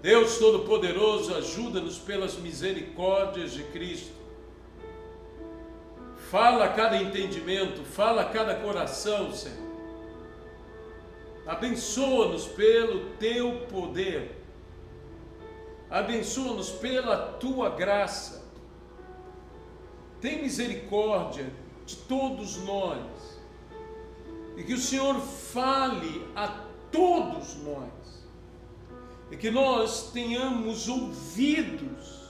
Deus Todo-Poderoso, ajuda-nos pelas misericórdias de Cristo. Fala a cada entendimento, fala a cada coração, Senhor. Abençoa-nos pelo Teu poder. Abençoa-nos pela Tua graça. Tem misericórdia de todos nós. E que o Senhor fale a todos nós. E que nós tenhamos ouvidos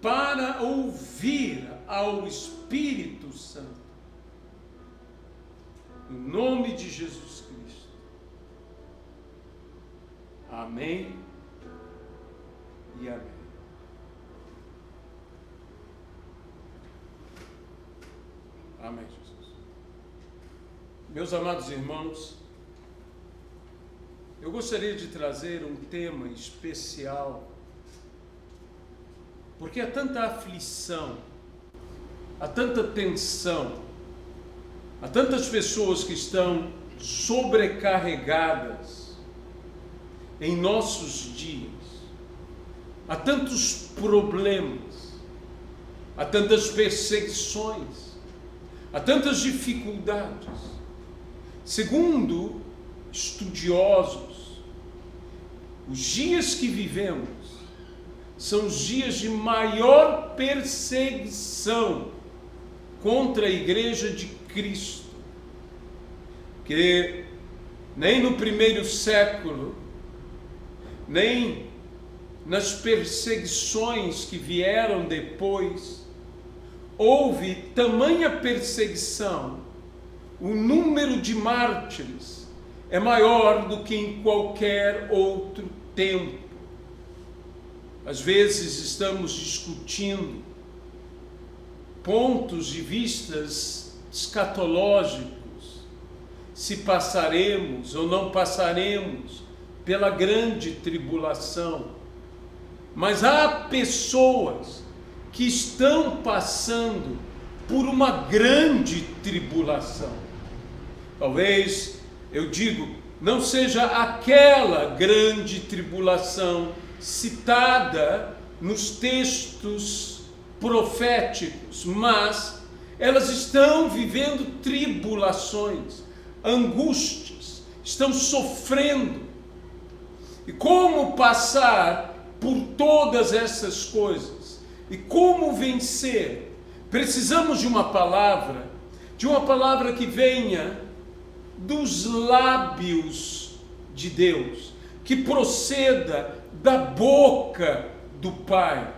para ouvir ao Espírito Santo. Em nome de Jesus Cristo. Amém e amém. Amém, Jesus. Meus amados irmãos, eu gostaria de trazer um tema especial, porque há tanta aflição, há tanta tensão, há tantas pessoas que estão sobrecarregadas em nossos dias, há tantos problemas, há tantas perseguições, há tantas dificuldades. Segundo estudiosos, os dias que vivemos são os dias de maior perseguição contra a Igreja de Cristo, que nem no primeiro século, nem nas perseguições que vieram depois, houve tamanha perseguição. O número de mártires é maior do que em qualquer outro tempo. Às vezes estamos discutindo pontos de vistas escatológicos, se passaremos ou não passaremos pela grande tribulação. Mas há pessoas que estão passando por uma grande tribulação. Talvez, eu digo, não seja aquela grande tribulação citada nos textos proféticos, mas elas estão vivendo tribulações, angústias, estão sofrendo. E como passar por todas essas coisas? E como vencer? Precisamos de uma palavra que venha dos lábios de Deus, que proceda da boca do Pai.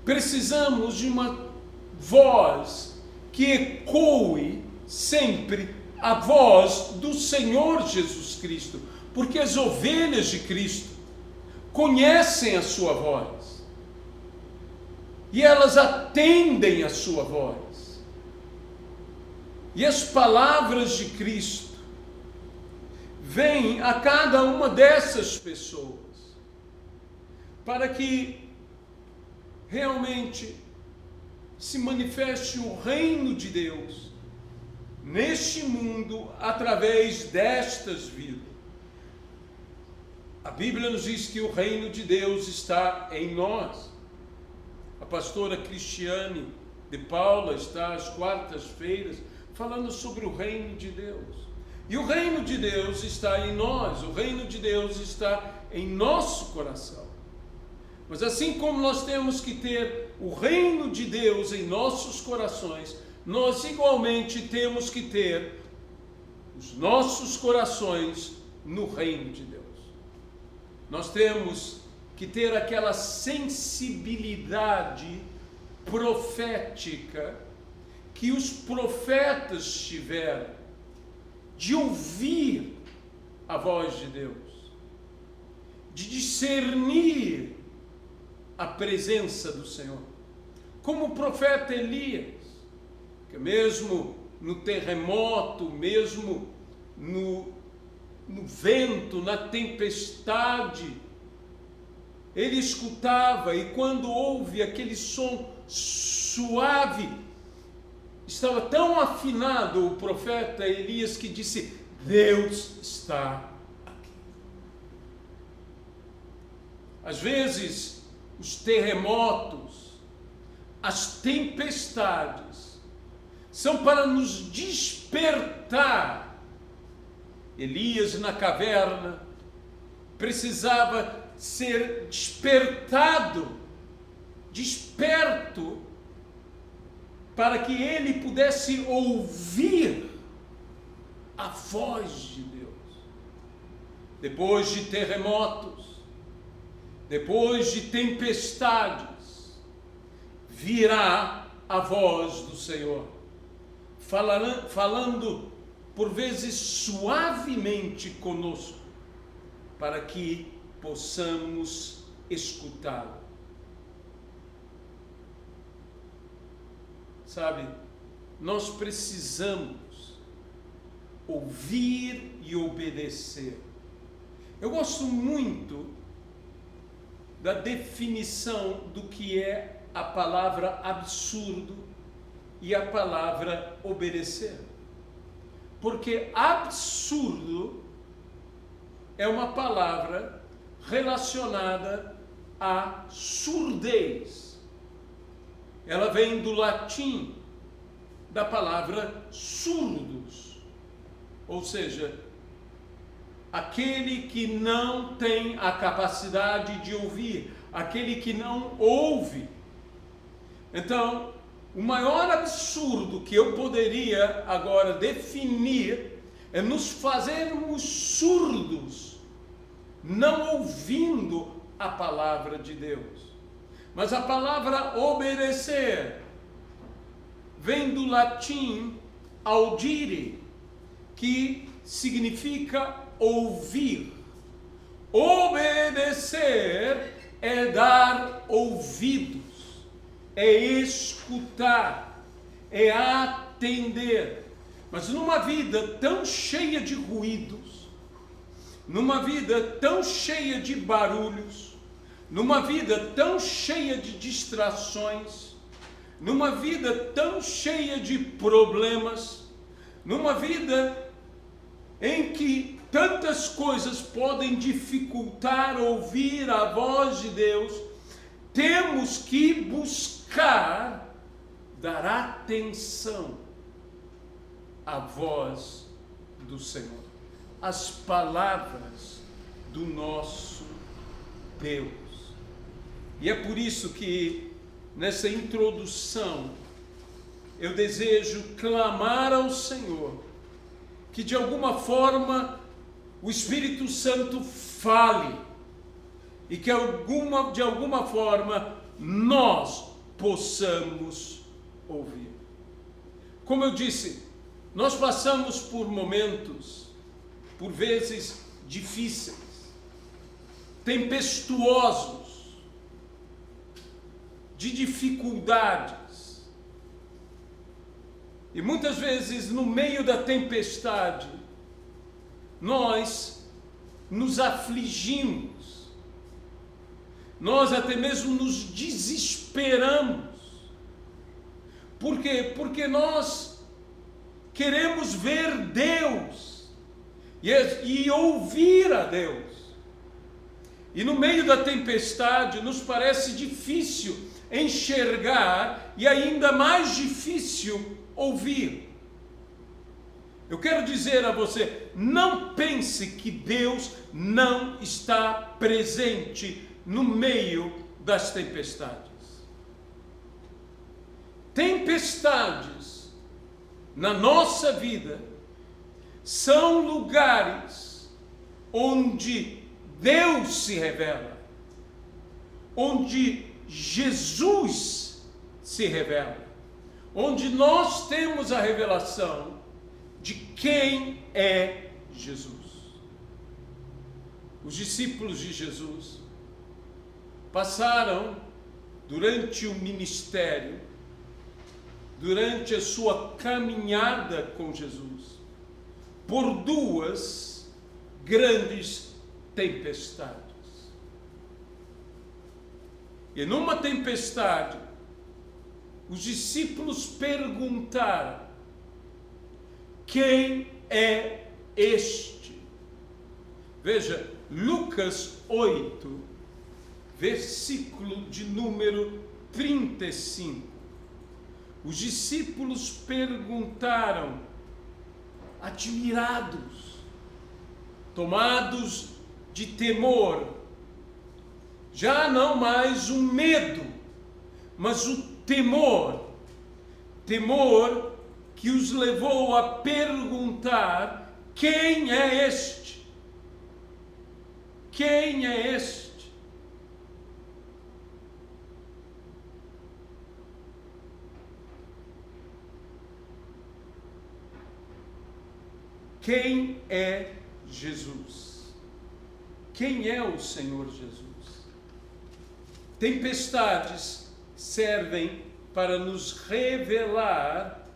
Precisamos de uma voz que ecoe sempre a voz do Senhor Jesus Cristo, porque as ovelhas de Cristo conhecem a sua voz e elas atendem a sua voz. E as palavras de Cristo vêm a cada uma dessas pessoas para que realmente se manifeste o reino de Deus neste mundo através destas vidas. A Bíblia nos diz que o reino de Deus está em nós. A pastora Cristiane de Paula está às quartas-feiras falando sobre o reino de Deus. E o reino de Deus está em nós, o reino de Deus está em nosso coração. Mas assim como nós temos que ter o reino de Deus em nossos corações, nós igualmente temos que ter os nossos corações no reino de Deus. Nós temos que ter aquela sensibilidade profética que os profetas tiveram, de ouvir a voz de Deus, de discernir a presença do Senhor, como o profeta Elias, que mesmo no terremoto, mesmo no vento, na tempestade, ele escutava, e quando ouve aquele som suave, estava tão afinado o profeta Elias que disse: Deus está aqui. Às vezes, os terremotos, as tempestades, são para nos despertar. Elias na caverna precisava ser despertado, desperto, para que ele pudesse ouvir a voz de Deus. Depois de terremotos, depois de tempestades, virá a voz do Senhor, falando por vezes suavemente conosco, para que possamos escutá-lo. Sabe, nós precisamos ouvir e obedecer. Eu gosto muito da definição do que é a palavra absurdo e a palavra obedecer. Porque absurdo é uma palavra relacionada à surdez. Ela vem do latim, da palavra surdos, ou seja, aquele que não tem a capacidade de ouvir, aquele que não ouve. Então, o maior absurdo que eu poderia agora definir é nos fazermos surdos, não ouvindo a palavra de Deus. Mas a palavra obedecer vem do latim audire, que significa ouvir. Obedecer é dar ouvidos, é escutar, é atender. Mas numa vida tão cheia de ruídos, numa vida tão cheia de barulhos, numa vida tão cheia de distrações, numa vida tão cheia de problemas, numa vida em que tantas coisas podem dificultar ouvir a voz de Deus, temos que buscar dar atenção à voz do Senhor, às palavras do nosso Deus. E é por isso que nessa introdução eu desejo clamar ao Senhor que de alguma forma o Espírito Santo fale e que de alguma forma nós possamos ouvir. Como eu disse, nós passamos por momentos, por vezes difíceis, tempestuosos, de dificuldades. E muitas vezes, no meio da tempestade, nós nos afligimos, nós até mesmo nos desesperamos. Por quê? Porque nós queremos ver Deus e ouvir a Deus. E no meio da tempestade nos parece difícil enxergar e ainda mais difícil ouvir. Eu quero dizer a você, não pense que Deus não está presente no meio das tempestades. Tempestades na nossa vida são lugares onde Deus se revela, onde Jesus se revela, onde nós temos a revelação de quem é Jesus. Os discípulos de Jesus passaram durante o ministério, durante a sua caminhada com Jesus, por duas grandes tempestades. E numa tempestade, os discípulos perguntaram: quem é este? Veja, Lucas 8 versículo de número 35. Os discípulos perguntaram, admirados, tomados de temor, já não mais o medo, mas o temor que os levou a perguntar: quem é este? Quem é este? Quem é Jesus? Quem é o Senhor Jesus? Tempestades servem para nos revelar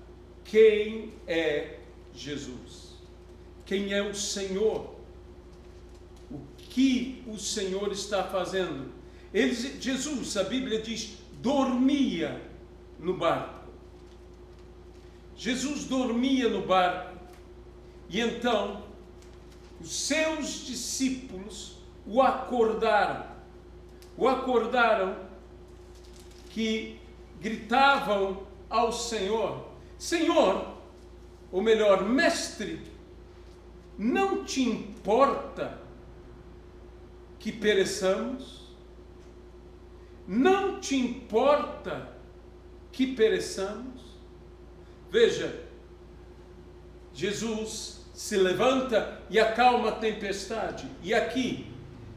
quem é Jesus. Quem é o Senhor? O que o Senhor está fazendo? Jesus, a Bíblia diz, dormia no barco. Jesus dormia no barco. E então, os seus discípulos o acordaram. O acordaram que gritavam ao Senhor: Senhor, ou melhor, Mestre, não te importa que pereçamos? Não te importa que pereçamos? Veja, Jesus se levanta e acalma a tempestade. E aqui,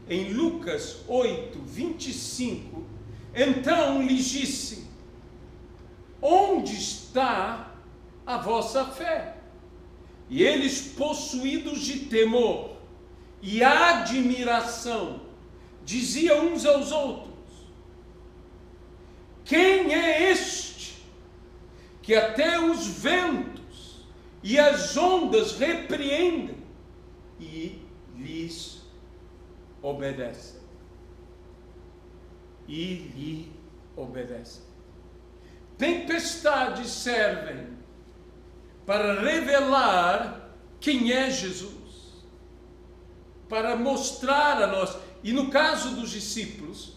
em Lucas 8, 25, então lhes disse: onde está a vossa fé? E eles, possuídos de temor e admiração, diziam uns aos outros: quem é este que até os ventos e as ondas repreendem e lhes obedecem? E lhe obedecem. Tempestades servem para revelar quem é Jesus, para mostrar a nós. E no caso dos discípulos,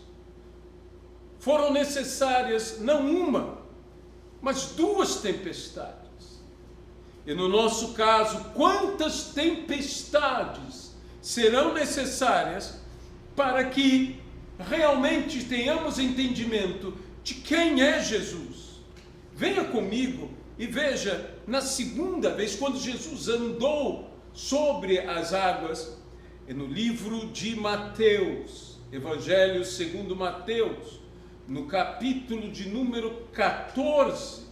foram necessárias não uma, mas duas tempestades. E no nosso caso, quantas tempestades serão necessárias para que realmente tenhamos entendimento de quem é Jesus? Venha comigo e veja, na segunda vez, quando Jesus andou sobre as águas, é no livro de Mateus, Evangelho segundo Mateus, no capítulo de número 14,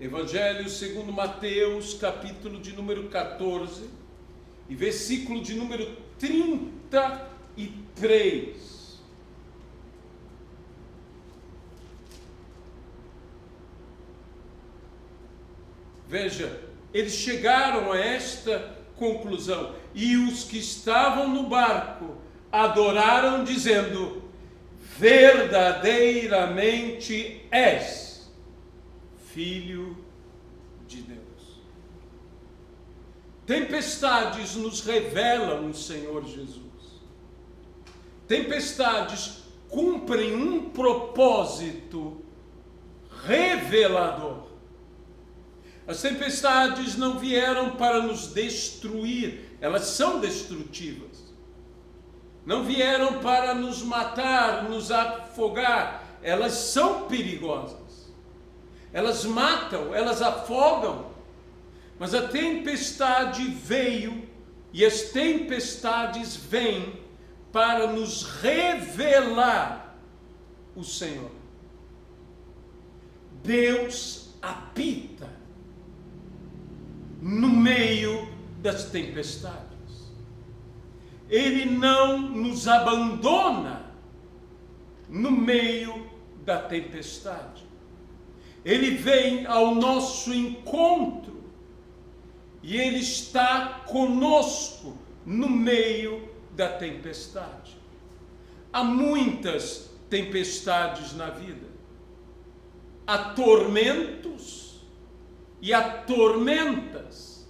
Evangelho segundo Mateus, capítulo de número 14, e versículo de número 33. Veja, eles chegaram a esta conclusão. E os que estavam no barco adoraram, dizendo: verdadeiramente és Filho de Deus. Tempestades nos revelam o Senhor Jesus. Tempestades cumprem um propósito revelador. As tempestades não vieram para nos destruir, elas são destrutivas. Não vieram para nos matar, nos afogar, elas são perigosas. Elas matam, elas afogam. Mas a tempestade veio, e as tempestades vêm para nos revelar o Senhor. Deus habita no meio das tempestades. Ele não nos abandona no meio da tempestade. Ele vem ao nosso encontro e Ele está conosco no meio da tempestade. Há muitas tempestades na vida. Há tormentos e há tormentas.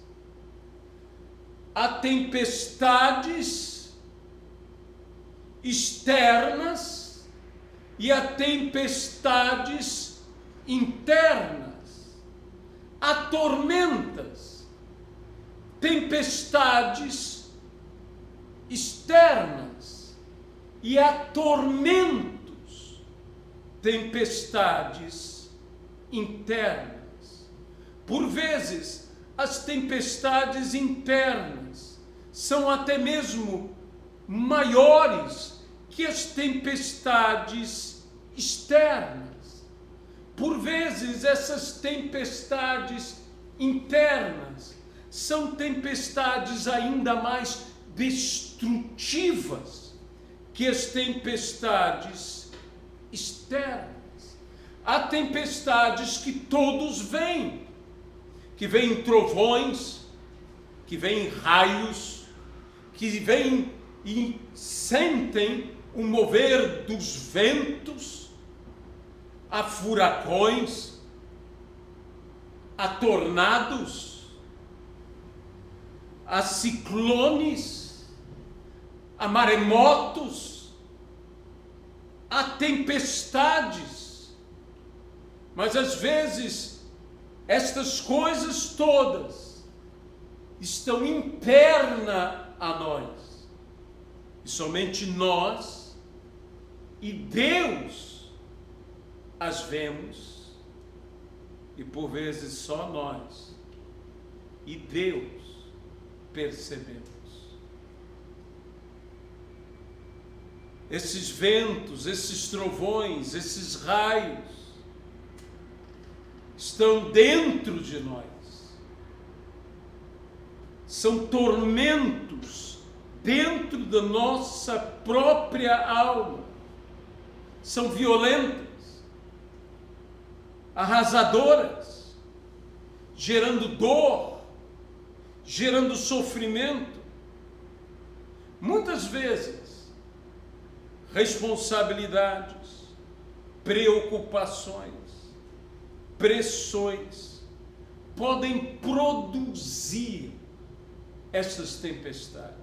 Há tempestades externas e há tempestades internas. Há tormentas, tempestades externas e há tormentos, tempestades internas. Por vezes, as tempestades internas são até mesmo maiores que as tempestades externas. Por vezes, essas tempestades internas são tempestades ainda mais destrutivas que as tempestades externas. Há tempestades que todos veem, que vêm trovões, que vêm raios, que vêm e sentem o mover dos ventos, há furacões, há tornados, há ciclones, há maremotos, há tempestades, mas às vezes estas coisas todas estão interna a nós, e somente nós e Deus as vemos, e por vezes só nós e Deus percebemos. Esses ventos, esses trovões, esses raios estão dentro de nós. São tormentos dentro da nossa própria alma. São violentas, arrasadoras, gerando dor, gerando sofrimento. Muitas vezes, responsabilidades, preocupações, pressões podem produzir essas tempestades.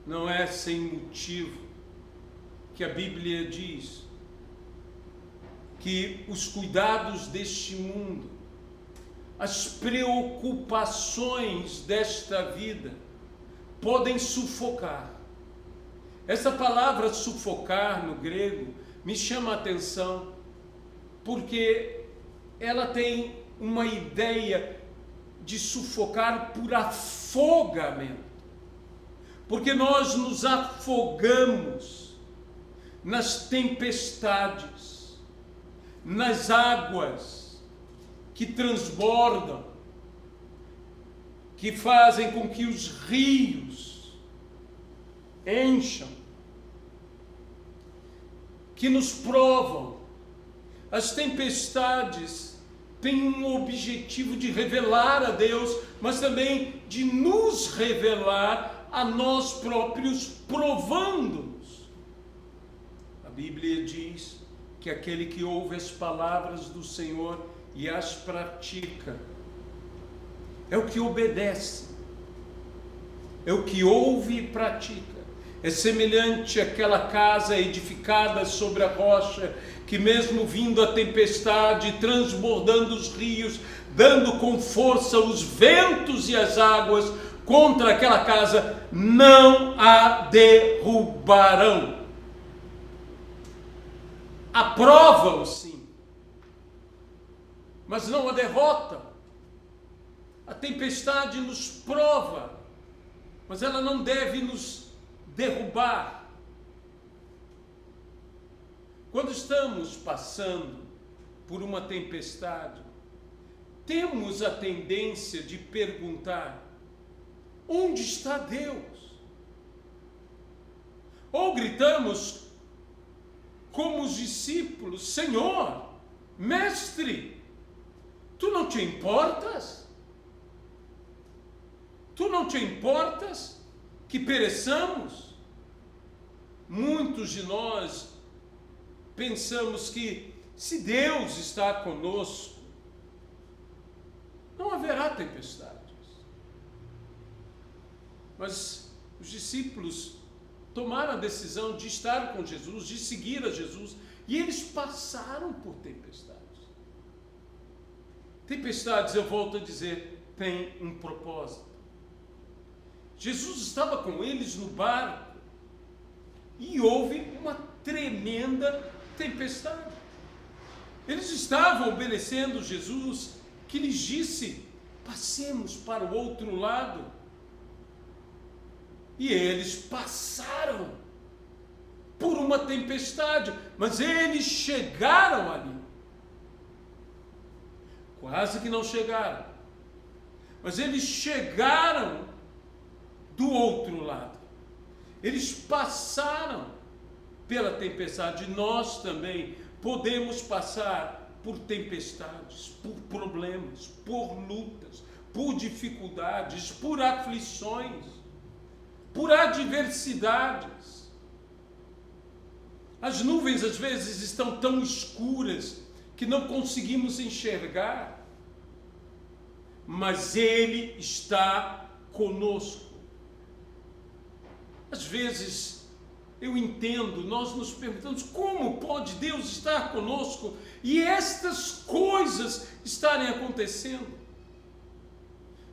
Não é sem motivo que a Bíblia diz que os cuidados deste mundo, as preocupações desta vida podem sufocar. Essa palavra sufocar no grego me chama a atenção porque ela tem uma ideia de sufocar por afogamento. Porque nós nos afogamos nas tempestades, nas águas que transbordam, que fazem com que os rios encham, que nos provam. As tempestades têm um objetivo de revelar a Deus, mas também de nos revelar a nós próprios, provando-nos. A Bíblia diz que aquele que ouve as palavras do Senhor e as pratica é o que obedece, é o que ouve e pratica. É semelhante àquela casa edificada sobre a rocha, que mesmo vindo a tempestade, transbordando os rios, dando com força os ventos e as águas contra aquela casa, não a derrubarão. Aprovam, sim, mas não a derrotam. A tempestade nos prova, mas ela não deve nos derrubar. Quando estamos passando por uma tempestade, temos a tendência de perguntar: onde está Deus? Ou gritamos como os discípulos: Senhor, Mestre, tu não te importas? Tu não te importas que pereçamos? Muitos de nós pensamos que se Deus está conosco, não haverá tempestades. Mas os discípulos tomaram a decisão de estar com Jesus, de seguir a Jesus, e eles passaram por tempestades. Tempestades, eu volto a dizer, têm um propósito. Jesus estava com eles no barco e houve uma tremenda tempestade. Eles estavam obedecendo Jesus, que lhes disse: passemos para o outro lado. E eles passaram por uma tempestade, mas eles chegaram ali. Quase que não chegaram, mas eles chegaram do outro lado. Eles passaram pela tempestade. Nós também podemos passar por tempestades, por problemas, por lutas, por dificuldades, por aflições, por adversidades. As nuvens às vezes estão tão escuras que não conseguimos enxergar, mas Ele está conosco. Às vezes eu entendo, nós nos perguntamos: como pode Deus estar conosco e estas coisas estarem acontecendo?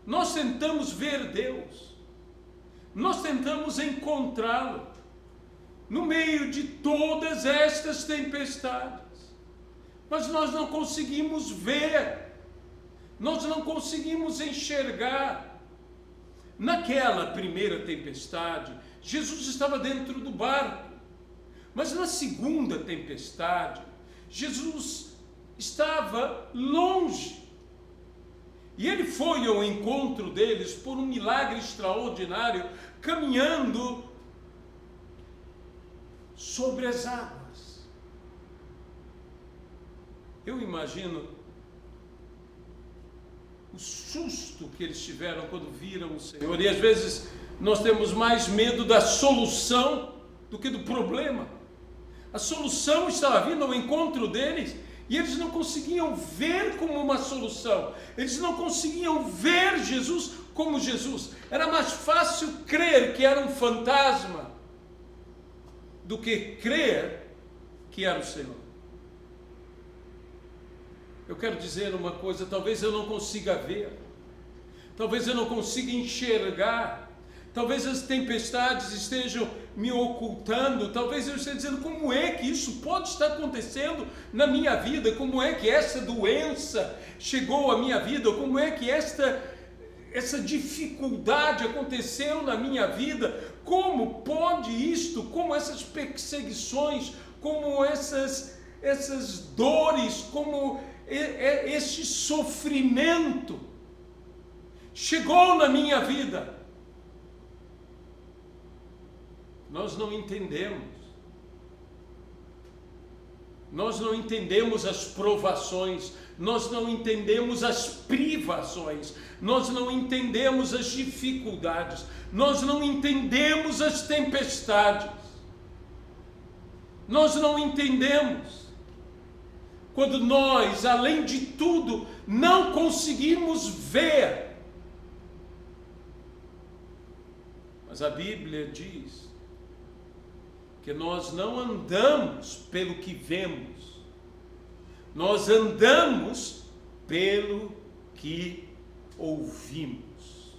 Nós tentamos ver Deus, nós tentamos encontrá-lo no meio de todas estas tempestades, mas nós não conseguimos ver, nós não conseguimos enxergar. Naquela primeira tempestade, Jesus estava dentro do barco, mas na segunda tempestade, Jesus estava longe. E ele foi ao encontro deles por um milagre extraordinário, caminhando sobre as águas. Eu imagino o susto que eles tiveram quando viram o Senhor. E às vezes nós temos mais medo da solução do que do problema. A solução estava vindo ao encontro deles e eles não conseguiam ver como uma solução. Eles não conseguiam ver Jesus como Jesus. Era mais fácil crer que era um fantasma do que crer que era o Senhor. Eu quero dizer uma coisa: talvez eu não consiga ver, talvez eu não consiga enxergar, talvez as tempestades estejam me ocultando, talvez eu esteja dizendo: como é que isso pode estar acontecendo na minha vida? Como é que essa doença chegou à minha vida? Como é que essa dificuldade aconteceu na minha vida? Como pode isto, como essas perseguições, como essas dores, como este sofrimento chegou na minha vida? Nós não entendemos. Nós não entendemos as provações, nós não entendemos as privações, nós não entendemos as dificuldades, nós não entendemos as tempestades. Nós não entendemos quando nós, além de tudo, não conseguimos ver. Mas a Bíblia diz que nós não andamos pelo que vemos, nós andamos pelo que ouvimos.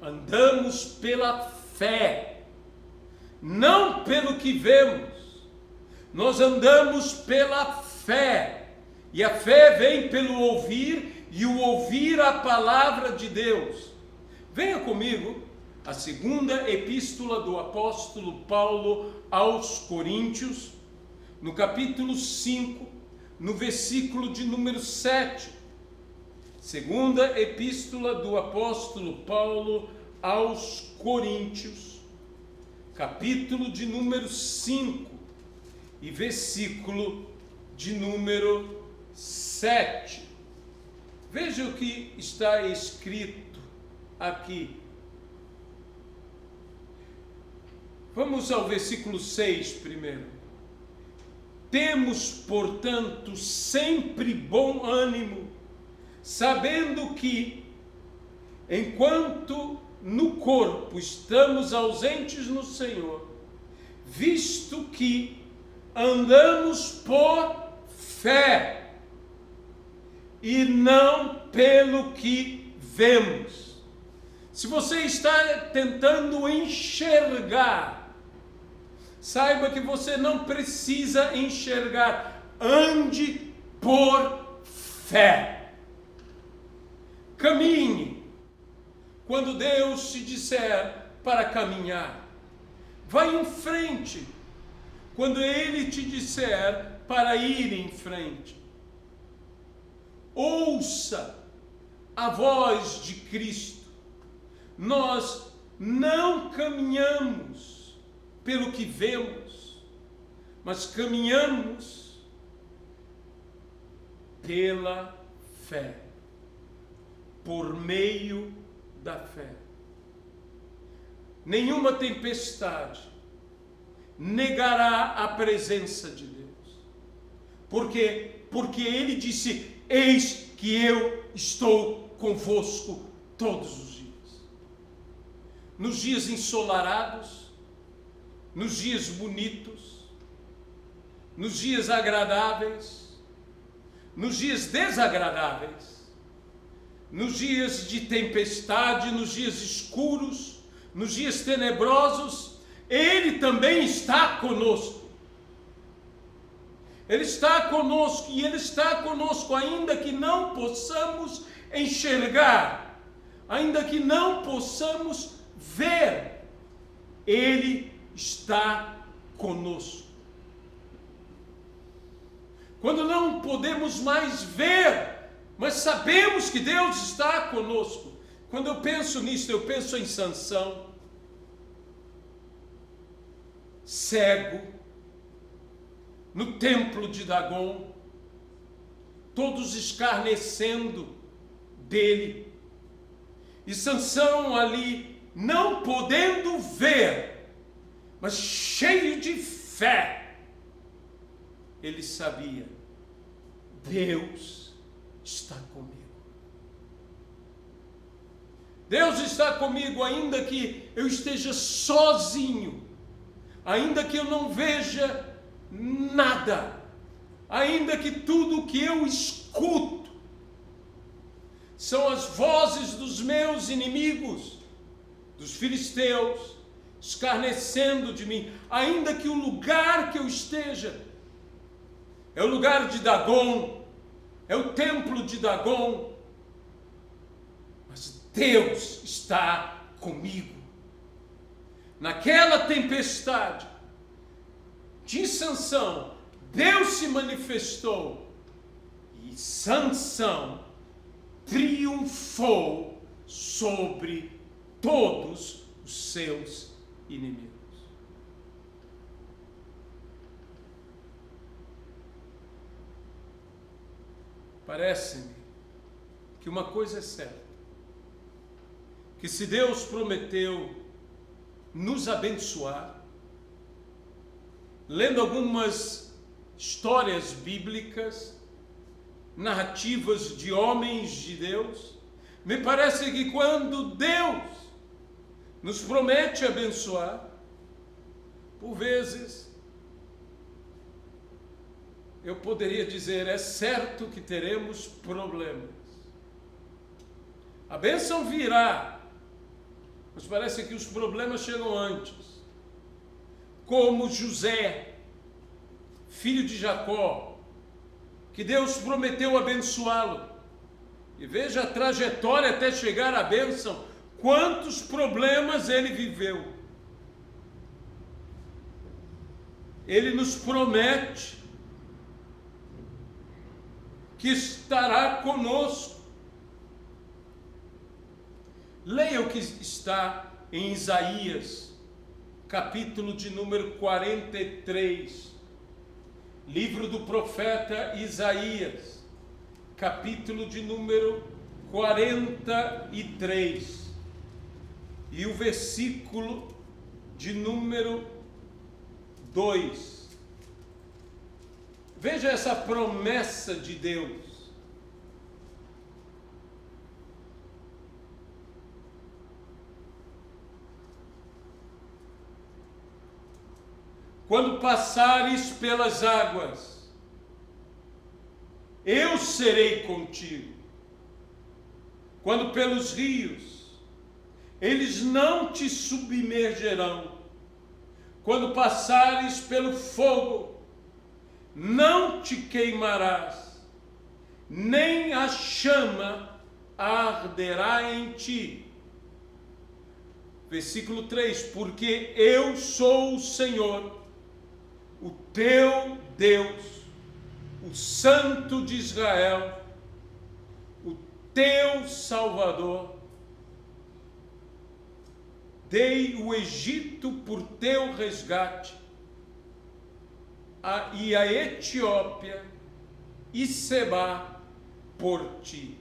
Andamos pela fé, não pelo que vemos. Nós andamos pela fé, e a fé vem pelo ouvir, e o ouvir a palavra de Deus. Venha comigo a segunda epístola do apóstolo Paulo aos Coríntios, no capítulo 5, no versículo de número 7. Segunda epístola do apóstolo Paulo aos Coríntios, capítulo de número 5 e versículo de número 7. Veja o que está escrito aqui. Vamos ao versículo 6 primeiro. Temos, portanto, sempre bom ânimo, sabendo que, enquanto no corpo estamos ausentes no Senhor, visto que andamos por fé e não pelo que vemos. Se você está tentando enxergar, saiba que você não precisa enxergar. Ande por fé. Caminhe. Quando Deus te disser para caminhar, vai em frente. Quando Ele te disser para ir em frente, ouça a voz de Cristo. Nós não caminhamos pelo que vemos, mas caminhamos pela fé, por meio da fé. Nenhuma tempestade negará a presença de Deus. Por quê? Porque Ele disse: eis que eu estou convosco todos os dias. Nos dias ensolarados, nos dias bonitos, nos dias agradáveis, nos dias desagradáveis, nos dias de tempestade, nos dias escuros, nos dias tenebrosos, Ele também está conosco. Ele está conosco e Ele está conosco ainda que não possamos enxergar, ainda que não possamos ver. Ele está conosco. Quando não podemos mais ver, mas sabemos que Deus está conosco. Quando eu penso nisso, eu penso em Sansão, cego, no templo de Dagon, todos escarnecendo dele, e Sansão ali, não podendo ver, mas cheio de fé, ele sabia: Deus está comigo. Deus está comigo, ainda que eu esteja sozinho, ainda que eu não veja nada, ainda que tudo que eu escuto são as vozes dos meus inimigos, dos filisteus, escarnecendo de mim, ainda que o lugar que eu esteja é o lugar de Dagon, é o templo de Dagon, mas Deus está comigo. Naquela tempestade de Sansão, Deus se manifestou e Sansão triunfou sobre todos os seus inimigos. Parece-me que uma coisa é certa, que se Deus prometeu nos abençoar, lendo algumas histórias bíblicas, narrativas de homens de Deus, me parece que quando Deus nos promete abençoar, por vezes, eu poderia dizer, é certo que teremos problemas. A bênção virá, mas parece que os problemas chegam antes. Como José, filho de Jacó, que Deus prometeu abençoá-lo. E veja a trajetória até chegar à bênção, quantos problemas ele viveu. Ele nos promete que estará conosco. Leia o que está em Isaías, capítulo de número 43, livro do profeta Isaías, capítulo de número 43, e o versículo de número 2. Veja essa promessa de Deus. quando passares pelas águas, eu serei contigo. Quando pelos rios, eles não te submergerão. Quando passares pelo fogo, não te queimarás, nem a chama arderá em ti. Versículo 3: porque eu sou o Senhor, o teu Deus, o Santo de Israel, o teu Salvador. Dei o Egito por teu resgate, e a Etiópia e Sebá por ti.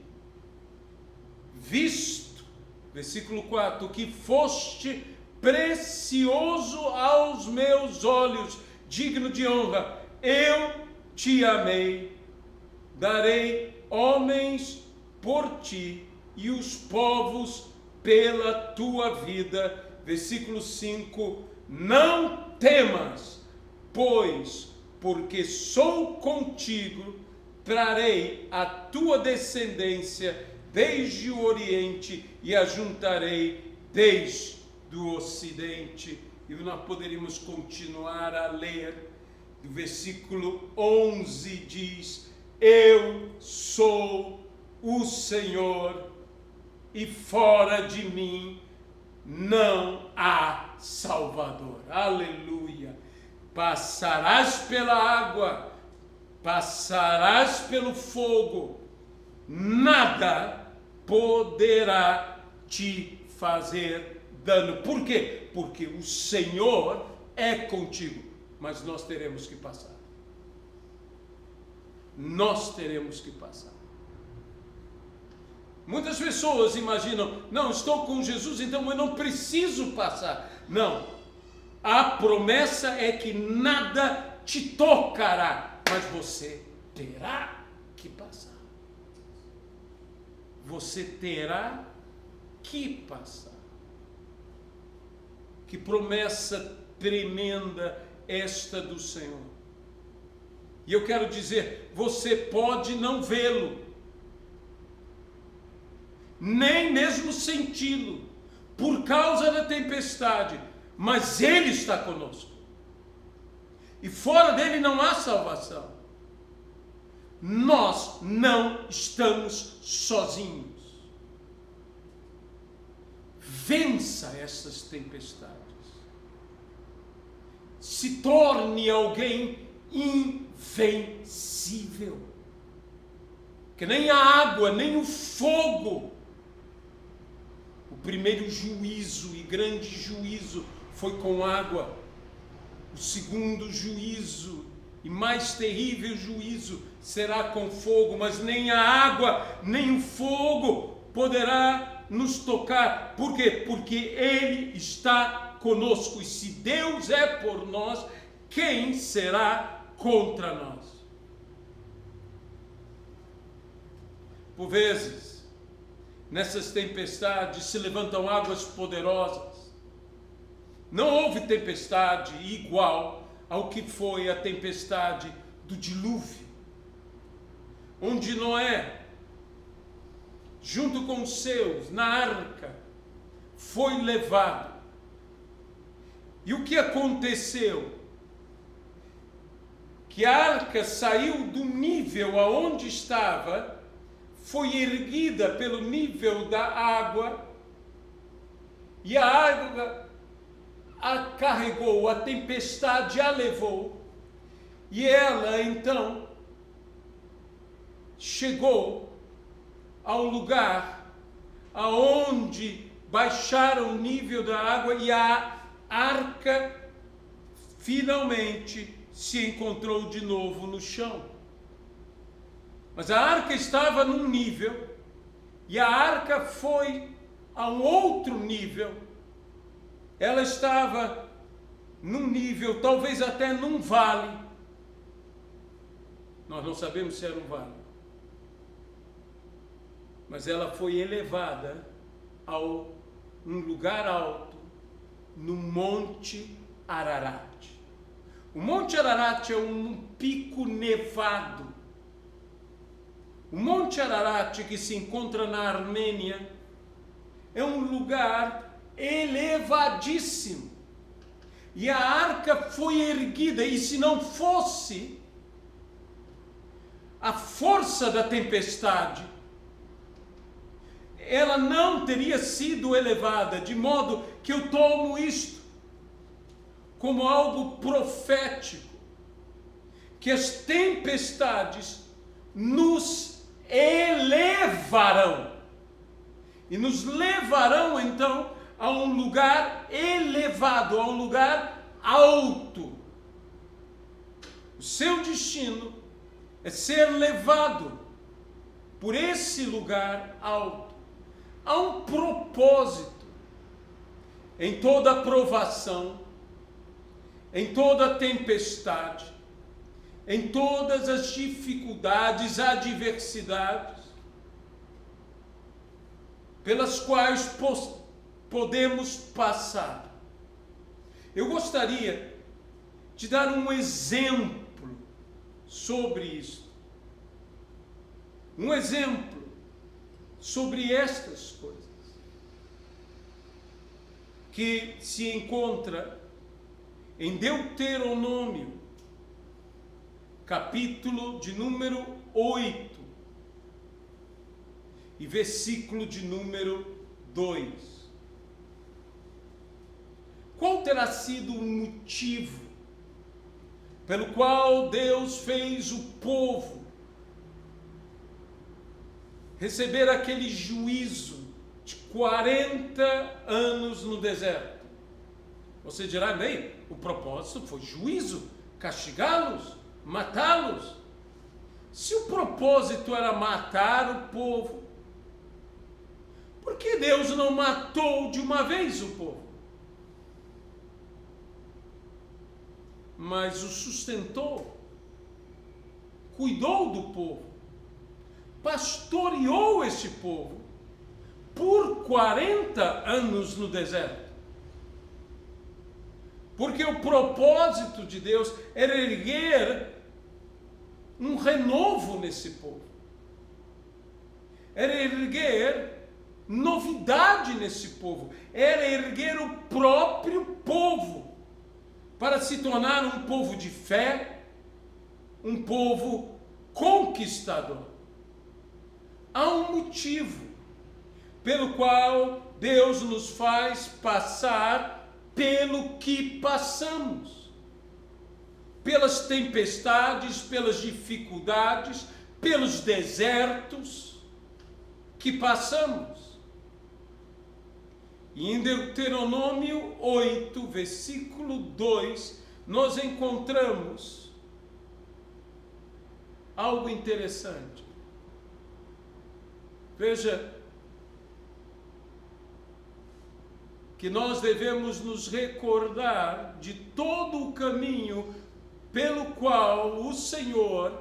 Visto, versículo 4, que foste precioso aos meus olhos, digno de honra, eu te amei, darei homens por ti e os povos pela tua vida. Versículo 5, não temas, pois, porque sou contigo, trarei a tua descendência desde o Oriente e a juntarei desde o Ocidente. E nós poderíamos continuar a ler. O versículo 11 diz: eu sou o Senhor, e fora de mim não há Salvador. Aleluia! Passarás pela água, passarás pelo fogo, nada poderá te fazer dano. Por quê? Porque o Senhor é contigo, mas nós teremos que passar. Nós teremos que passar. Muitas pessoas imaginam, não, estou com Jesus, então eu não preciso passar. Não, a promessa é que nada te tocará, mas você terá que passar. Você terá que passar. Que promessa tremenda esta do Senhor. E eu quero dizer, você pode não vê-lo, nem mesmo senti-lo, por causa da tempestade, mas Ele está conosco. E fora dele não há salvação. Nós não estamos sozinhos. Vença essas tempestades. Se torne alguém invencível. Que nem a água, nem o fogo. O primeiro juízo e grande juízo foi com água. O segundo juízo e mais terrível juízo será com fogo, mas nem a água, nem o fogo poderá nos tocar. Por quê? Porque Ele está conosco. E se Deus é por nós, quem será contra nós? Por vezes, nessas tempestades se levantam águas poderosas. Não houve tempestade igual ao que foi a tempestade do dilúvio, onde Noé, junto com os seus, na arca, foi levado. E o que aconteceu? Que a arca saiu do nível aonde estava, foi erguida pelo nível da água, e a água a carregou, a tempestade a levou, e ela então chegou ao lugar aonde baixaram o nível da água, e a arca finalmente se encontrou de novo no chão. Mas a arca estava num nível, e a arca foi a um outro nível. Ela estava num nível, talvez até num vale. Nós não sabemos se era um vale. Mas ela foi elevada a um lugar alto, no Monte Ararat. O Monte Ararat é um pico nevado. O Monte Ararat, que se encontra na Armênia, é um lugar elevadíssimo. E a arca foi erguida, e se não fosse a força da tempestade, ela não teria sido elevada, de modo que eu tomo isto como algo profético, que as tempestades nos elevarão, e nos levarão então a um lugar elevado, a um lugar alto. O seu destino é ser levado por esse lugar alto. Há um propósito em toda provação, em toda tempestade, em todas as dificuldades, adversidades, pelas quais podemos passar. Eu gostaria de dar um exemplo sobre isso. Um exemplo sobre estas coisas, que se encontra em Deuteronômio, capítulo de número 8, e versículo de número 2. Qual terá sido o motivo pelo qual Deus fez o povo receber aquele juízo de 40 anos no deserto? Você dirá, bem, o propósito foi juízo, castigá-los, matá-los. Se o propósito era matar o povo, por que Deus não matou de uma vez o povo? Mas o sustentou, cuidou do povo, pastoreou esse povo por 40 anos no deserto. Porque o propósito de Deus era erguer um renovo nesse povo. Era erguer novidade nesse povo. Era erguer o próprio povo para se tornar um povo de fé, um povo conquistador. Há um motivo pelo qual Deus nos faz passar pelo que passamos, pelas tempestades, pelas dificuldades, pelos desertos que passamos. E em Deuteronômio 8, versículo 2, nós encontramos algo interessante. Veja que nós devemos nos recordar de todo o caminho pelo qual o Senhor,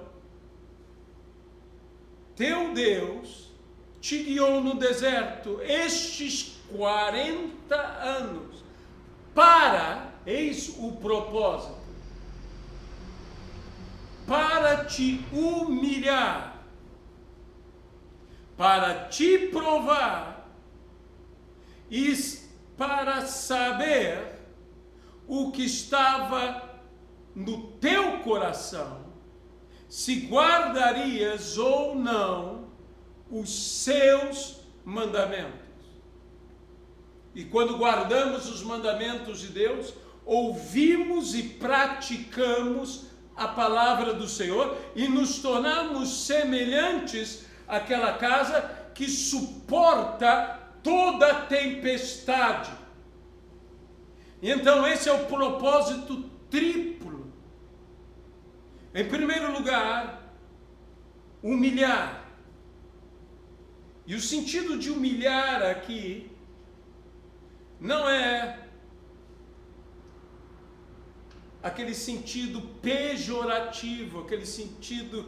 teu Deus, te guiou no deserto estes 40 anos, eis o propósito, para te humilhar, para te provar e para saber o que estava no teu coração, se guardarias ou não os seus mandamentos. E quando guardamos os mandamentos de Deus, ouvimos e praticamos a palavra do Senhor e nos tornamos semelhantes àquela casa que suporta toda tempestade. Então esse é o propósito triplo. Em primeiro lugar, humilhar. E o sentido de humilhar aqui não é aquele sentido pejorativo, aquele sentido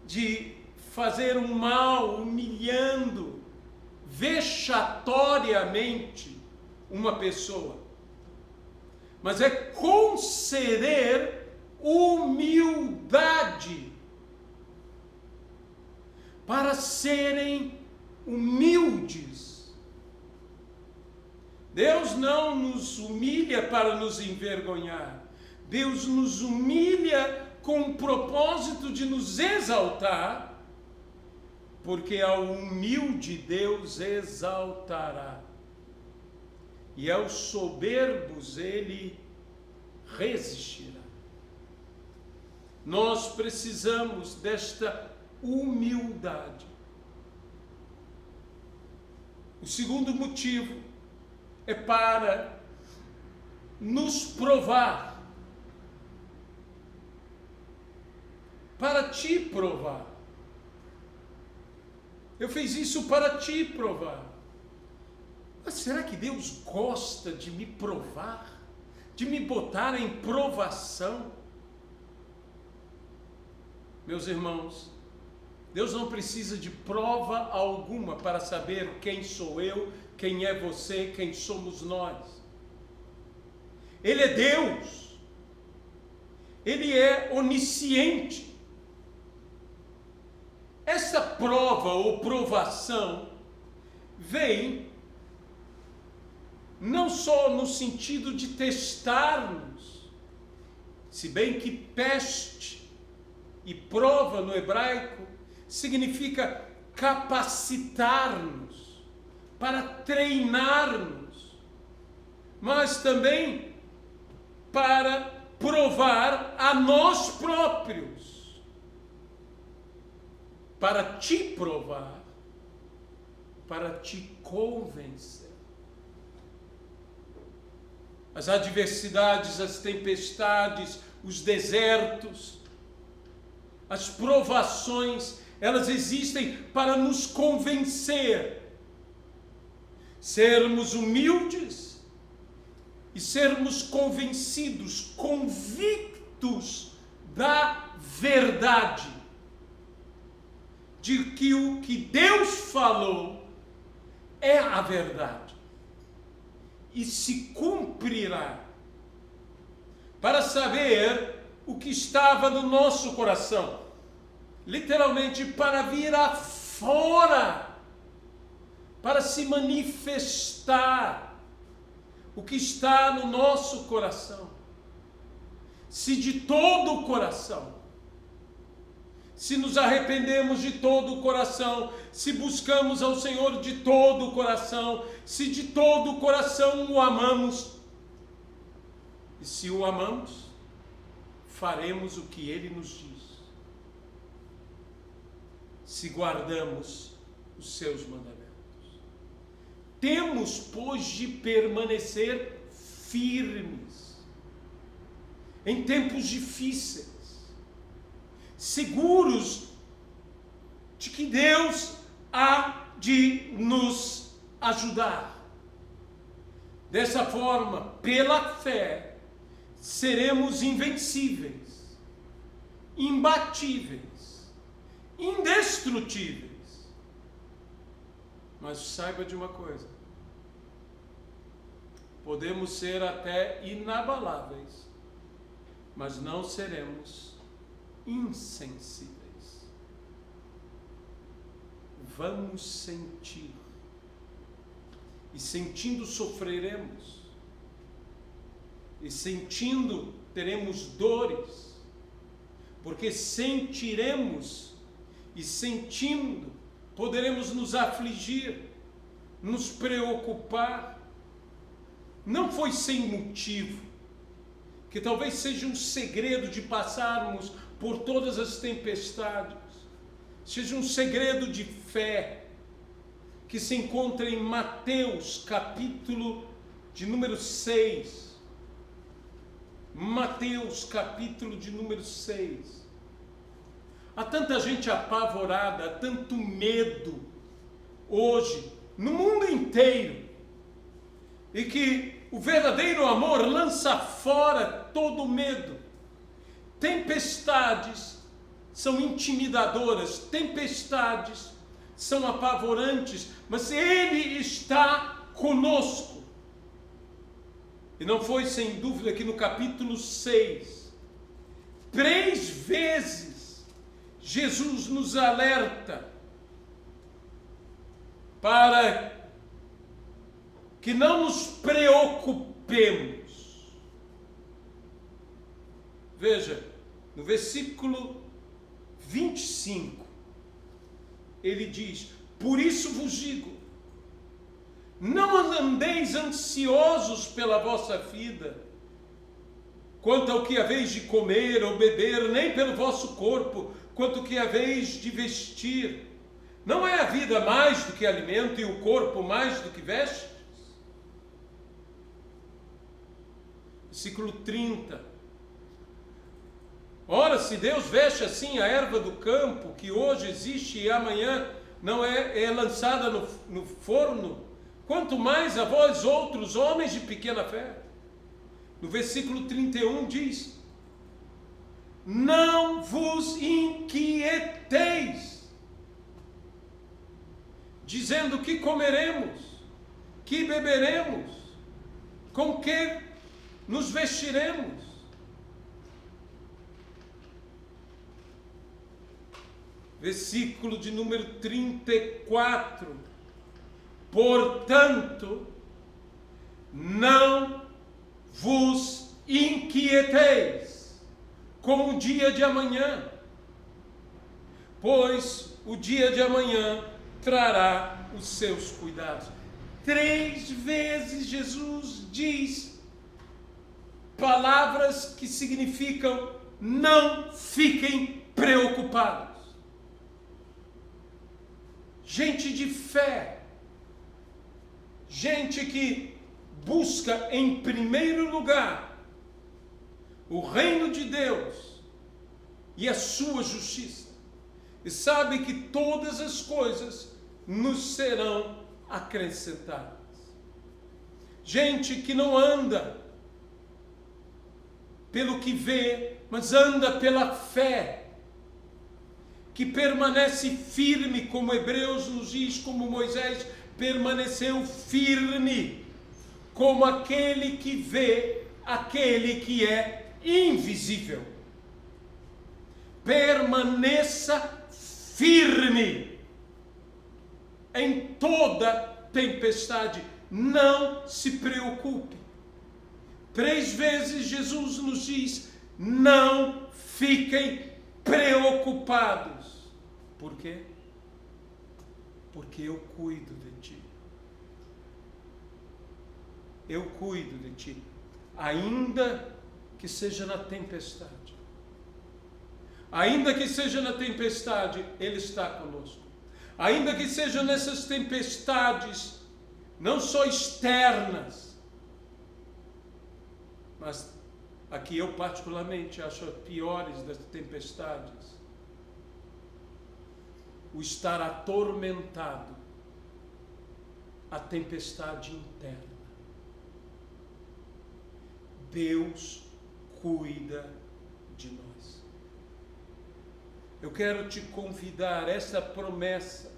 de fazer um mal, humilhando vexatoriamente uma pessoa. mas é conceder humildade para serem humildes. Deus não nos humilha para nos envergonhar. Deus nos humilha com o propósito de nos exaltar, porque ao humilde Deus exaltará, e aos soberbos Ele resistirá. Nós precisamos desta humildade. O segundo motivo é para nos provar, para te provar. Eu fiz isso para te provar. Mas será que Deus gosta de me provar? De me botar em provação? Meus irmãos, Deus não precisa de prova alguma para saber quem sou eu, quem é você, quem somos nós. Ele é Deus. Ele é onisciente. Essa prova ou provação vem não só no sentido de testar-nos, se bem que teste e prova no hebraico significa capacitar-nos, para treinar-nos, mas também para provar a nós próprios, para te provar, para te convencer. As adversidades, as tempestades, os desertos, as provações, elas existem para nos convencer, sermos humildes e sermos convencidos, convictos da verdade, de que o que Deus falou é a verdade e se cumprirá, para saber o que estava no nosso coração, literalmente para vir afora, para se manifestar o que está no nosso coração. Se de todo o coração, se nos arrependemos de todo o coração, se buscamos ao Senhor de todo o coração, se de todo o coração o amamos, e se o amamos, faremos o que Ele nos diz, se guardamos os seus mandamentos. Temos, pois, de permanecer firmes em tempos difíceis, seguros de que Deus há de nos ajudar. Dessa forma, pela fé, seremos invencíveis, imbatíveis, indestrutíveis. Mas saiba de uma coisa: podemos ser até inabaláveis, mas não seremos insensíveis. Vamos sentir, e sentindo sofreremos, e sentindo teremos dores, porque sentiremos, e sentindo poderemos nos afligir, nos preocupar. Não foi sem motivo, que talvez seja um segredo de passarmos por todas as tempestades, seja um segredo de fé, que se encontra em Mateus, capítulo de número 6. Mateus, capítulo de número 6. Há tanta gente apavorada, há tanto medo hoje, no mundo inteiro, e que o verdadeiro amor lança fora todo medo. Tempestades são intimidadoras, tempestades são apavorantes, mas Ele está conosco. E não foi sem dúvida que no capítulo 6, 3 vezes, Jesus nos alerta para que não nos preocupemos. Veja, no versículo 25, ele diz: por isso vos digo, não andeis ansiosos pela vossa vida, quanto ao que haveis de comer ou beber, nem pelo vosso corpo, quanto ao que haveis de vestir. Não é a vida mais do que alimento e o corpo mais do que vestes? Versículo 30. Ora, se Deus veste assim a erva do campo, que hoje existe e amanhã não é lançada no forno, quanto mais a vós outros, homens de pequena fé. No versículo 31 diz: não vos inquieteis, dizendo que comeremos, que beberemos, com que nos vestiremos. Versículo de número 34. Portanto, não vos inquieteis com o dia de amanhã, pois o dia de amanhã trará os seus cuidados. 3 vezes Jesus diz palavras que significam: não fiquem preocupados. Gente de fé, gente que busca em primeiro lugar o reino de Deus e a sua justiça, e sabe que todas as coisas nos serão acrescentadas. Gente que não anda pelo que vê, mas anda pela fé, que permanece firme, como Hebreus nos diz, como Moisés permaneceu firme, como aquele que vê aquele que é invisível. Permaneça firme em toda tempestade, não se preocupe. 3 vezes Jesus nos diz: não fiquem preocupados. Por quê? Porque eu cuido de ti. Eu cuido de ti, ainda que seja na tempestade. Ainda que seja na tempestade, Ele está conosco. Ainda que seja nessas tempestades, não só externas, mas aqui eu particularmente acho as piores das tempestades: o estar atormentado, a tempestade interna. Deus cuida de nós. Eu quero te convidar, essa promessa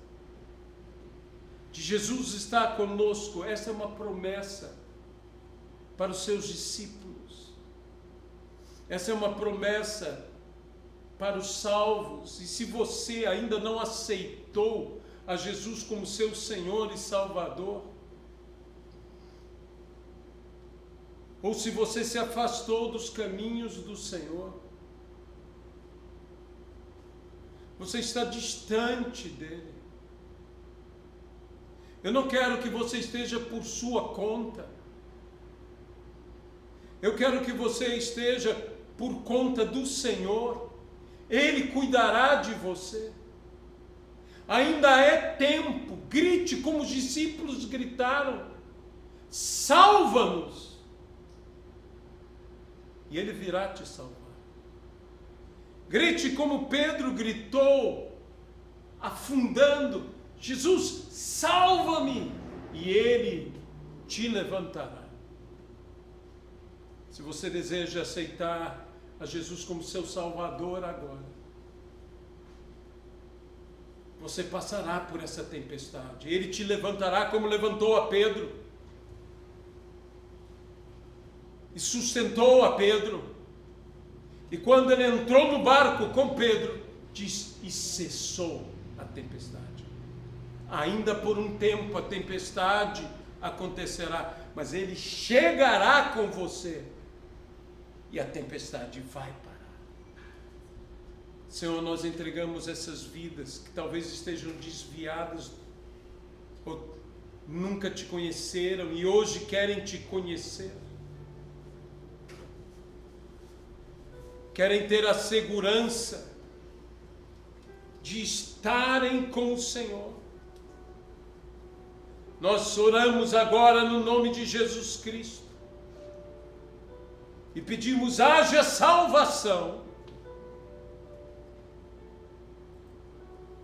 de Jesus estar conosco, essa é uma promessa para os seus discípulos. Essa é uma promessa para os salvos. E se você ainda não aceitou a Jesus como seu Senhor e Salvador, ou se você se afastou dos caminhos do Senhor, você está distante dele. Eu não quero que você esteja por sua conta. Eu quero que você esteja por conta do Senhor. Ele cuidará de você. Ainda é tempo. Grite como os discípulos gritaram: salva-nos! E Ele virá te salvar. Grite como Pedro gritou, afundando: Jesus, salva-me! E Ele te levantará. Se você deseja aceitar a Jesus como seu Salvador agora, você passará por essa tempestade. Ele te levantará como levantou a Pedro. e sustentou a Pedro. E quando ele entrou no barco com Pedro, diz, e cessou a tempestade. Ainda por um tempo a tempestade acontecerá, mas ele chegará com você e a tempestade vai parar. Senhor, nós entregamos essas vidas que talvez estejam desviadas ou nunca te conheceram e hoje querem te conhecer. Querem ter a segurança de estarem com o Senhor. Nós oramos agora no nome de Jesus Cristo e pedimos, haja salvação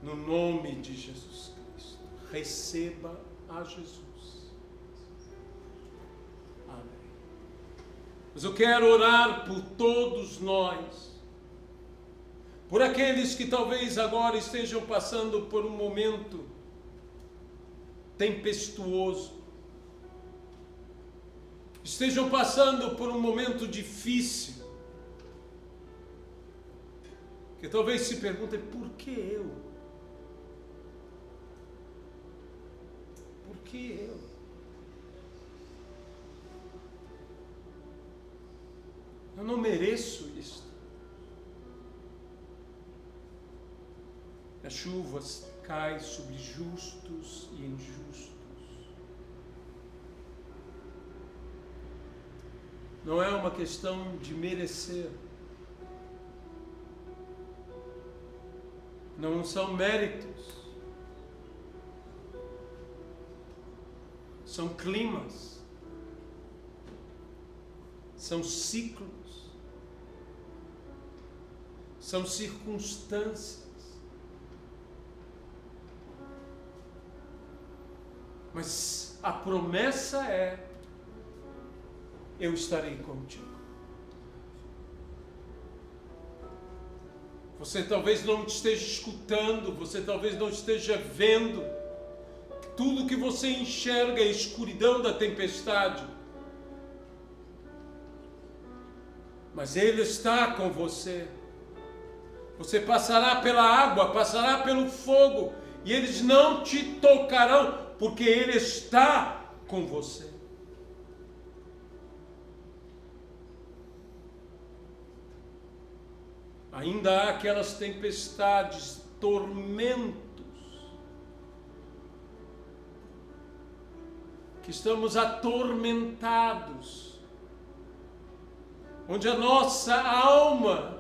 no nome de Jesus Cristo. Receba a Jesus. Amém. Mas eu quero orar por todos nós, por aqueles que talvez agora estejam passando por um momento tempestuoso, estejam passando por um momento difícil, que talvez se perguntem, por que eu? Por que eu? Eu não mereço isto. As chuvas caem sobre justos e injustos. Não é uma questão de merecer. Não são méritos. São climas. São ciclos. São circunstâncias. Mas a promessa é, eu estarei contigo. Você talvez não esteja escutando, você talvez não esteja vendo. Tudo que você enxerga é a escuridão da tempestade. Mas Ele está com você. Você passará pela água, passará pelo fogo, e eles não te tocarão, porque Ele está com você. Ainda há aquelas tempestades, tormentos, que estamos atormentados, onde a nossa alma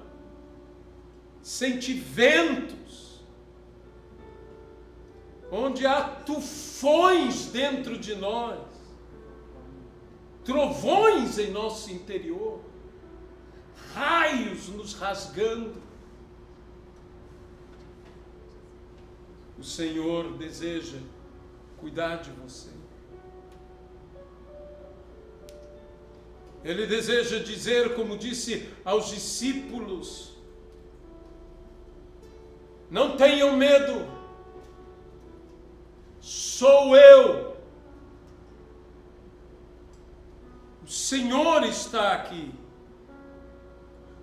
sente ventos, onde há tufões dentro de nós, trovões em nosso interior, raios nos rasgando. O Senhor deseja cuidar de você. Ele deseja dizer, como disse aos discípulos, não tenham medo, sou eu. O Senhor está aqui.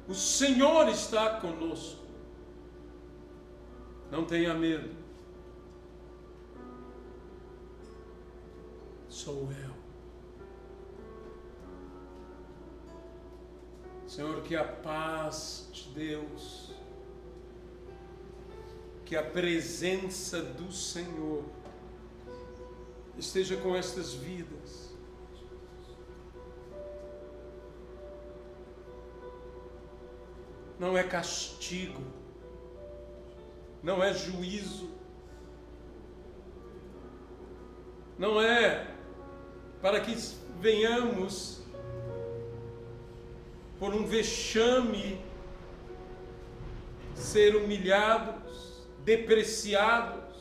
O Senhor está conosco. Não tenha medo. Sou eu. Senhor, que a paz de Deus, que a presença do Senhor esteja com estas vidas. Não é castigo, não é juízo, não é para que venhamos por um vexame ser humilhados, depreciados,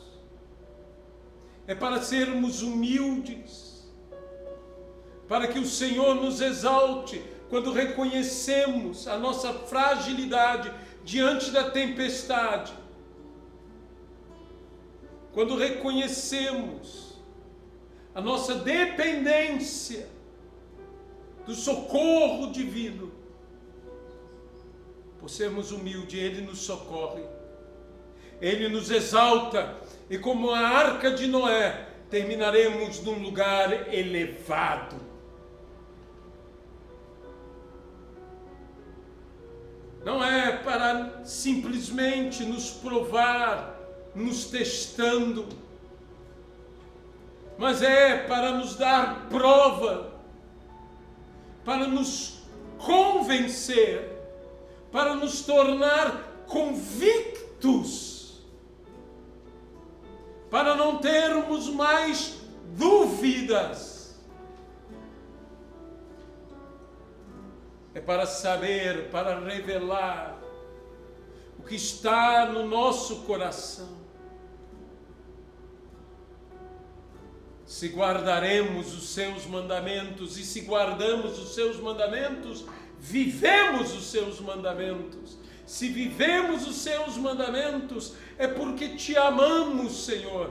é para sermos humildes, para que o Senhor nos exalte quando reconhecemos a nossa fragilidade diante da tempestade, quando reconhecemos a nossa dependência do socorro divino. Por sermos humildes, Ele nos socorre, Ele nos exalta, e como a arca de Noé, terminaremos num lugar elevado. Não é para simplesmente nos provar, nos testando, mas é para nos dar prova, para nos convencer, para nos tornar convictos, para não termos mais dúvidas. É para saber, para revelar o que está no nosso coração. Se guardaremos os seus mandamentos, e se guardamos os seus mandamentos, vivemos os seus mandamentos. Se vivemos os seus mandamentos, é porque te amamos, Senhor.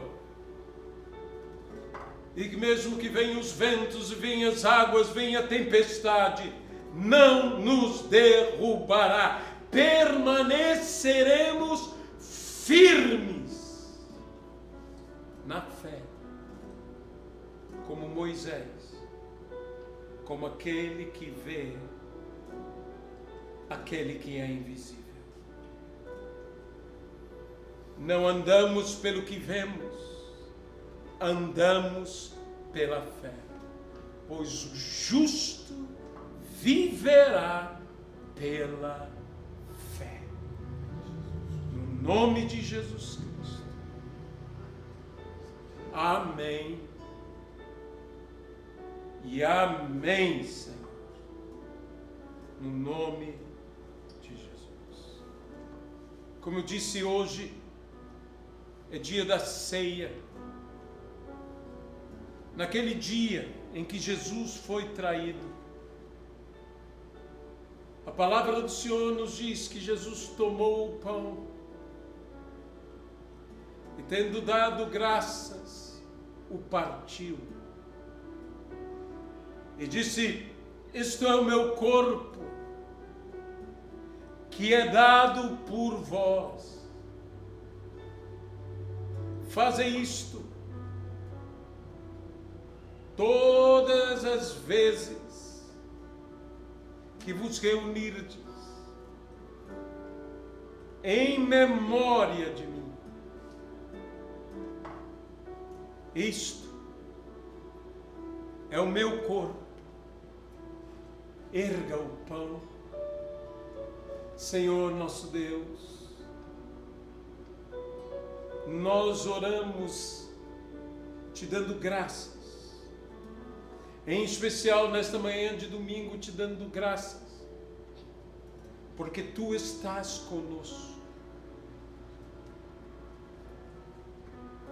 E mesmo que venham os ventos, venham as águas, venha a tempestade, não nos derrubará. Permaneceremos firmes na fé, como Moisés, como aquele que vê aquele que é invisível. Não andamos pelo que vemos, andamos pela fé, pois o justo viverá pela fé. No nome de Jesus Cristo. Amém. E amém, Senhor. No nome de Jesus. Como eu disse, hoje é dia da ceia. Naquele dia em que Jesus foi traído, a palavra do Senhor nos diz que Jesus tomou o pão e, tendo dado graças, o partiu e disse: isto é o meu corpo, que é dado por vós. Fazei isto todas as vezes que vos reunirdes em memória de mim. Isto é o meu corpo. Erga o pão. Senhor nosso Deus, nós oramos te dando graças, em especial nesta manhã de domingo, te dando graças, porque tu estás conosco.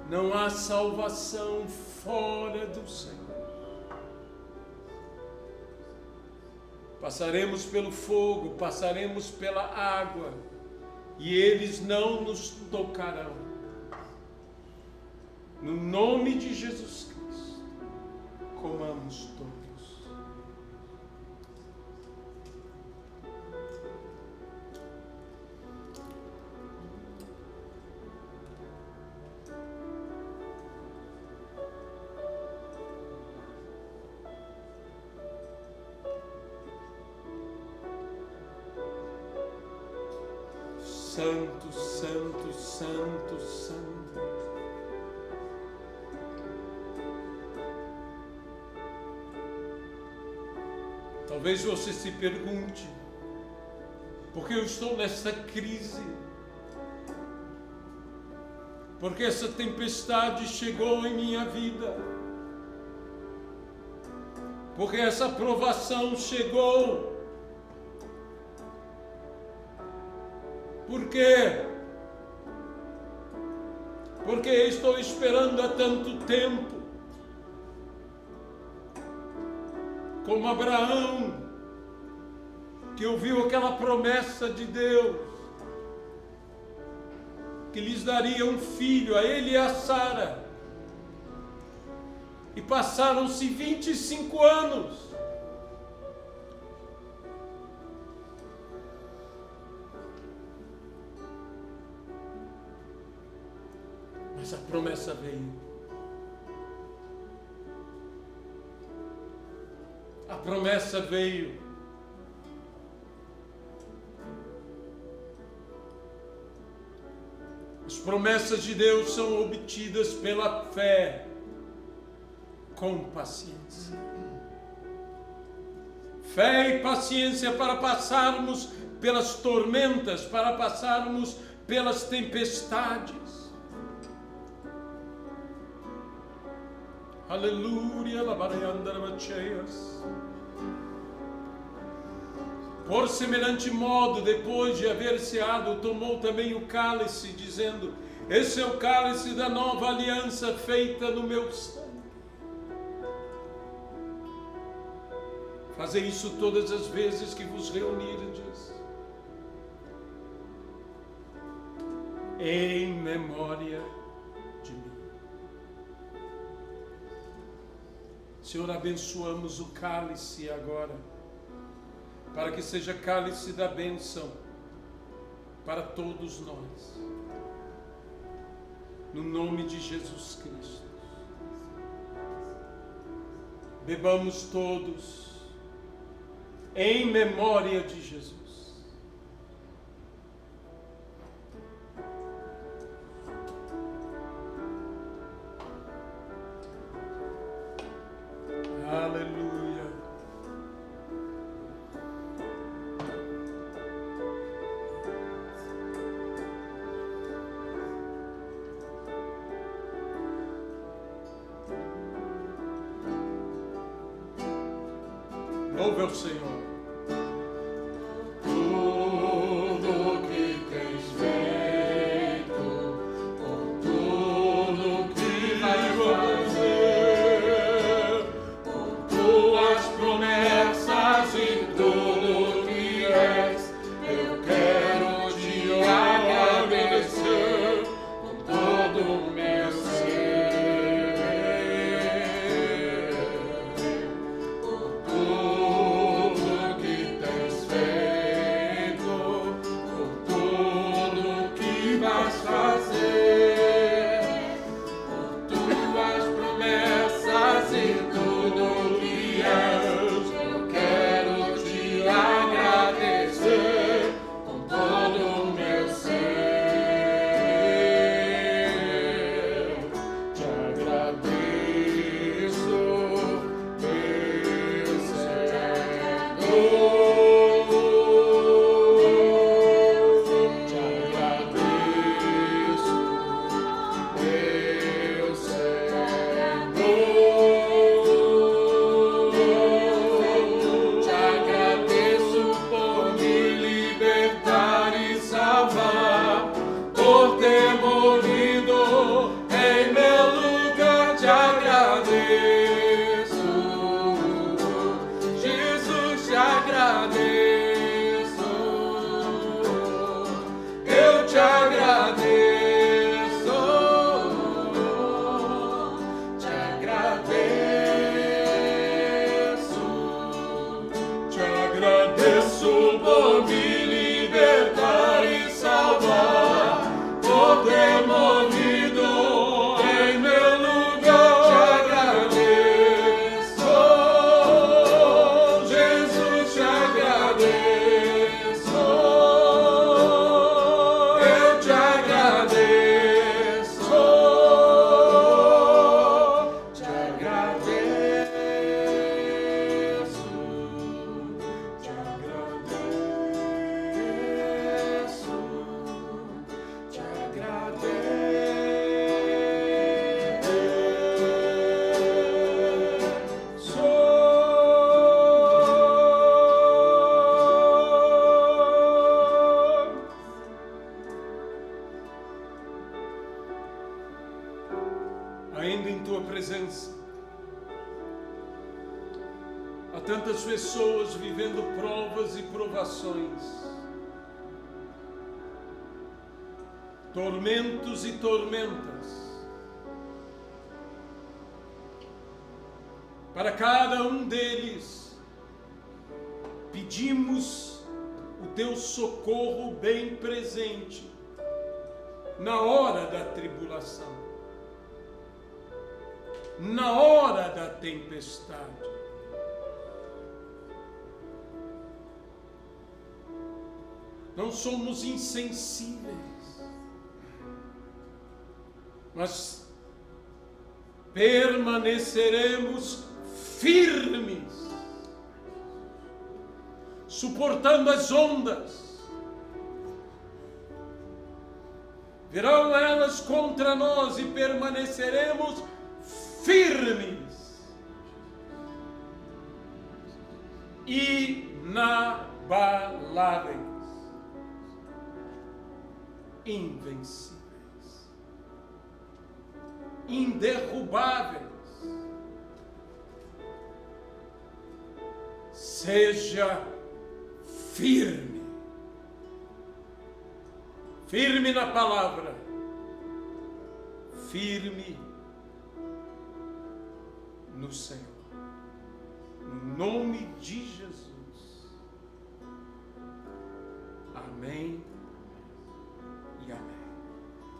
Não há salvação fora do Senhor. Passaremos pelo fogo, passaremos pela água, e eles não nos tocarão. No nome de Jesus Cristo, comamos todos. Santo, santo, santo, santo. Talvez você se pergunte: por que eu estou nessa crise? Porque essa tempestade chegou em minha vida? Porque essa provação chegou? Por quê? Porque estou esperando há tanto tempo. Como Abraão, que ouviu aquela promessa de Deus, que lhes daria um filho, a ele e a Sara. E passaram-se 25 anos. Mas a promessa veio. A promessa veio. As promessas de Deus são obtidas pela fé, com paciência. Fé e paciência para passarmos pelas tormentas, para passarmos pelas tempestades. Aleluia, por semelhante modo, depois de haver ceado, tomou também o cálice, dizendo: esse é o cálice da nova aliança feita no meu sangue. Fazei isso todas as vezes que vos reunirdes, em memória de mim. Senhor, abençoamos o cálice agora, para que seja cálice da bênção para todos nós. No nome de Jesus Cristo. Bebamos todos em memória de Jesus. Aleluia. Louve ao Senhor. Tudo que tens feito, por tudo que vais fazer, por tuas promessas e tudo que és, eu quero te agradecer com todo o meu ser. Ainda em tua presença, há tantas pessoas vivendo provas e provações, tormentos e tormentas. Para cada um deles, pedimos o teu socorro bem presente na hora da tribulação. na hora da tempestade. Não somos insensíveis, mas permaneceremos firmes, suportando as ondas. Virão elas contra nós e permaneceremos firmes, inabaláveis, invencíveis, inderrubáveis. Seja firme. Firme na palavra, firme no Senhor, no nome de Jesus. Amém.